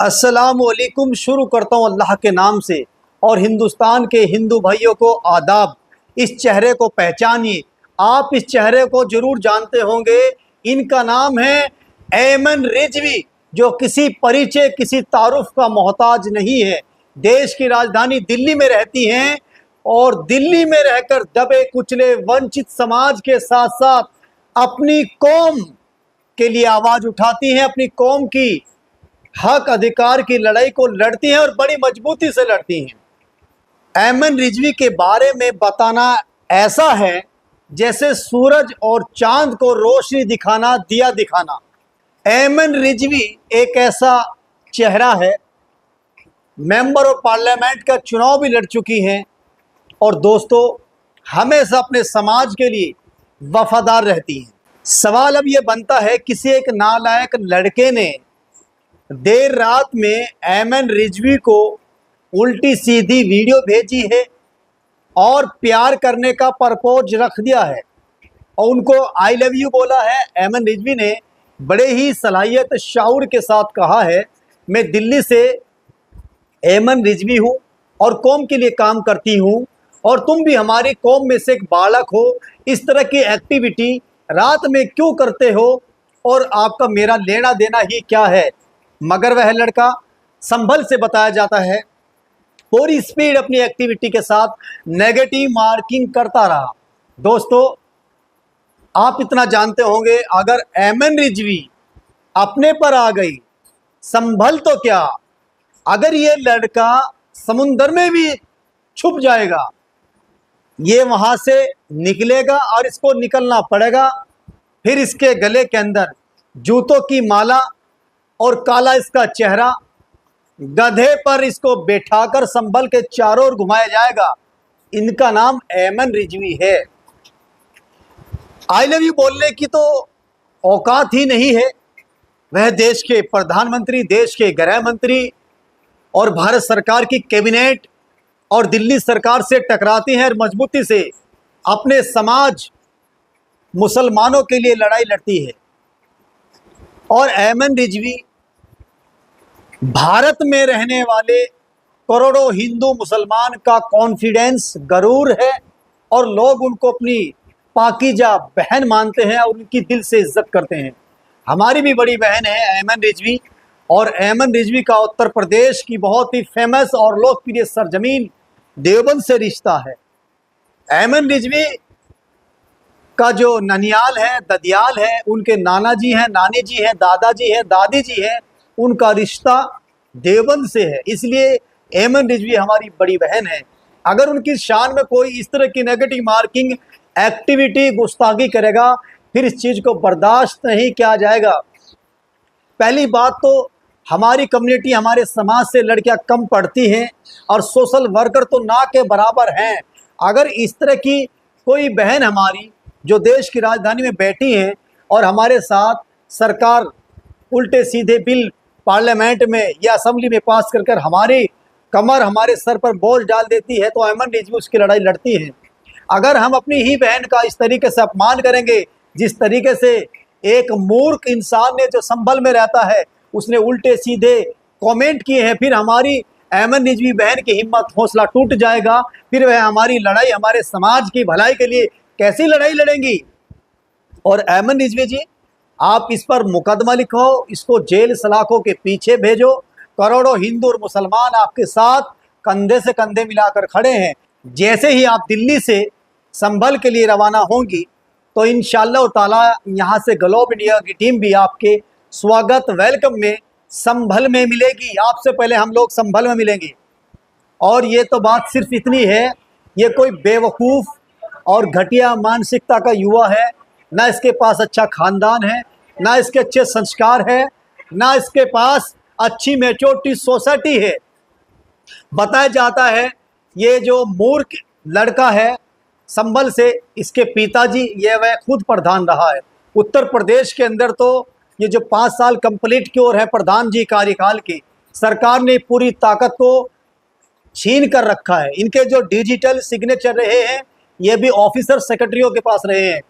अस्सलामुअलैकुम। शुरू करता हूँ अल्लाह के नाम से और हिंदुस्तान के हिंदू भाइयों को आदाब। इस चेहरे को पहचानिए, आप इस चेहरे को जरूर जानते होंगे। इनका नाम है ऐमन रिजवी, जो किसी परिचय किसी तारुफ का मोहताज नहीं है। देश की राजधानी दिल्ली में रहती हैं और दिल्ली में रहकर दबे कुचले वंचित समाज के साथ साथ अपनी कौम के लिए आवाज उठाती हैं, अपनी कौम की हक अधिकार की लड़ाई को लड़ती हैं और बड़ी मजबूती से लड़ती हैं। ऐमन रिजवी के बारे में बताना ऐसा है जैसे सूरज और चांद को रोशनी दिखाना, दिया दिखाना। ऐमन रिजवी एक ऐसा चेहरा है, मेंबर ऑफ पार्लियामेंट का चुनाव भी लड़ चुकी हैं और दोस्तों हमेशा अपने समाज के लिए वफादार रहती हैं। सवाल अब यह बनता है, किसी एक नालायक लड़के ने देर रात में ऐमन रिजवी को उल्टी सीधी वीडियो भेजी है और प्यार करने का प्रपोज रख दिया है और उनको आई लव यू बोला है। ऐमन रिजवी ने बड़े ही सलाहियत शाऊर के साथ कहा है, मैं दिल्ली से ऐमन रिजवी हूँ और कौम के लिए काम करती हूँ और तुम भी हमारी कौम में से एक बालक हो। इस तरह की एक्टिविटी रात में क्यों करते हो और आपका मेरा लेना देना ही क्या है। मगर वह लड़का संभल से बताया जाता है पूरी स्पीड अपनी एक्टिविटी के साथ नेगेटिव मार्किंग करता रहा। दोस्तों आप इतना जानते होंगे, अगर ऐमन रिजवी अपने पर आ गई, संभल तो क्या, अगर ये लड़का समुंदर में भी छुप जाएगा, ये वहां से निकलेगा और इसको निकलना पड़ेगा। फिर इसके गले के अंदर जूतों की माला और काला इसका चेहरा, गधे पर इसको बैठाकर संभल के चारों ओर घुमाया जाएगा। इनका नाम ऐमन रिजवी है। आई लव यू बोलने की तो औकात ही नहीं है। वह देश के प्रधानमंत्री, देश के गृह मंत्री और भारत सरकार की कैबिनेट और दिल्ली सरकार से टकराती हैं और मजबूती से अपने समाज मुसलमानों के लिए लड़ाई लड़ती है। और ऐमन रिजवी भारत में रहने वाले करोड़ों हिंदू मुसलमान का कॉन्फिडेंस, गरूर है और लोग उनको अपनी पाकीजा बहन मानते हैं और उनकी दिल से इज्जत करते हैं। हमारी भी बड़ी बहन है ऐमन रिजवी और ऐमन रिजवी का उत्तर प्रदेश की बहुत ही फेमस और लोकप्रिय सरजमीन देवबंद से रिश्ता है। ऐमन रिजवी का जो ननियाल है, ददियाल है, उनके नाना जी हैं, नानी जी हैं, दादाजी हैं, दादी जी हैं, उनका रिश्ता देवबंद से है। इसलिए ऐमन रिजवी हमारी बड़ी बहन है। अगर उनकी शान में कोई इस तरह की नेगेटिव मार्किंग एक्टिविटी, गुस्ताखी करेगा, फिर इस चीज़ को बर्दाश्त नहीं किया जाएगा। पहली बात तो हमारी कम्युनिटी, हमारे समाज से लड़कियां कम पढ़ती हैं और सोशल वर्कर तो ना के बराबर हैं। अगर इस तरह की कोई बहन हमारी जो देश की राजधानी में बैठी हैं और हमारे साथ सरकार उल्टे सीधे बिल पार्लियामेंट में या असेंबली में पास कर कर हमारी कमर, हमारे सर पर बोझ डाल देती है, तो ऐमन रिजवी उसकी लड़ाई लड़ती है। अगर हम अपनी ही बहन का इस तरीके से अपमान करेंगे, जिस तरीके से एक मूर्ख इंसान ने जो संभल में रहता है उसने उल्टे सीधे कमेंट किए हैं, फिर हमारी ऐमन रिजवी बहन की हिम्मत, हौसला टूट जाएगा। फिर वह हमारी लड़ाई, हमारे समाज की भलाई के लिए कैसी लड़ाई लड़ेंगी। और ऐमन रिजवी जी, आप इस पर मुकदमा लिखो, इसको जेल सलाखों के पीछे भेजो। करोड़ों हिंदू और मुसलमान आपके साथ कंधे से कंधे मिलाकर खड़े हैं। जैसे ही आप दिल्ली से संभल के लिए रवाना होंगी तो इंशाअल्लाह ताला यहाँ से ग्लोब इंडिया की टीम भी आपके स्वागत, वेलकम में संभल में मिलेगी। आपसे पहले हम लोग संभल में मिलेंगे। और ये तो बात सिर्फ इतनी है, ये कोई बेवकूफ़ और घटिया मानसिकता का युवा है, ना इसके पास अच्छा खानदान है, ना इसके अच्छे संस्कार है, ना इसके पास अच्छी मैच्योरिटी सोसाइटी है। बताया जाता है ये जो मूर्ख लड़का है संभल से, इसके पिताजी, ये वह खुद प्रधान रहा है उत्तर प्रदेश के अंदर। तो ये जो 5 साल कंप्लीट की ओर है प्रधान जी कार्यकाल की, सरकार ने पूरी ताकत को छीन कर रखा है। इनके जो डिजिटल सिग्नेचर रहे हैं ये भी ऑफिसर सेक्रेटरियों के पास रहे हैं।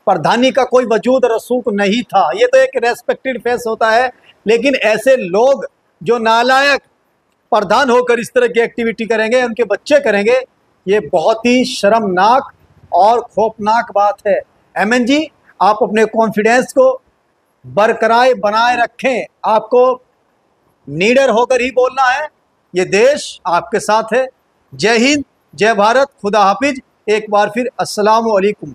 प्रधानी का कोई वजूद रसूख नहीं था। ये तो एक रेस्पेक्टेड फेस होता है, लेकिन ऐसे लोग जो नालायक प्रधान होकर इस तरह की एक्टिविटी करेंगे, उनके बच्चे करेंगे, ये बहुत ही शर्मनाक और खौफनाक बात है। एमएन जी, आप अपने कॉन्फिडेंस को बरकरार बनाए रखें। आपको नीडर होकर ही बोलना है। ये देश आपके साथ है। जय हिंद, जय भारत, खुदा हाफिज। एक बार फिर अस्सलाम वालेकुम।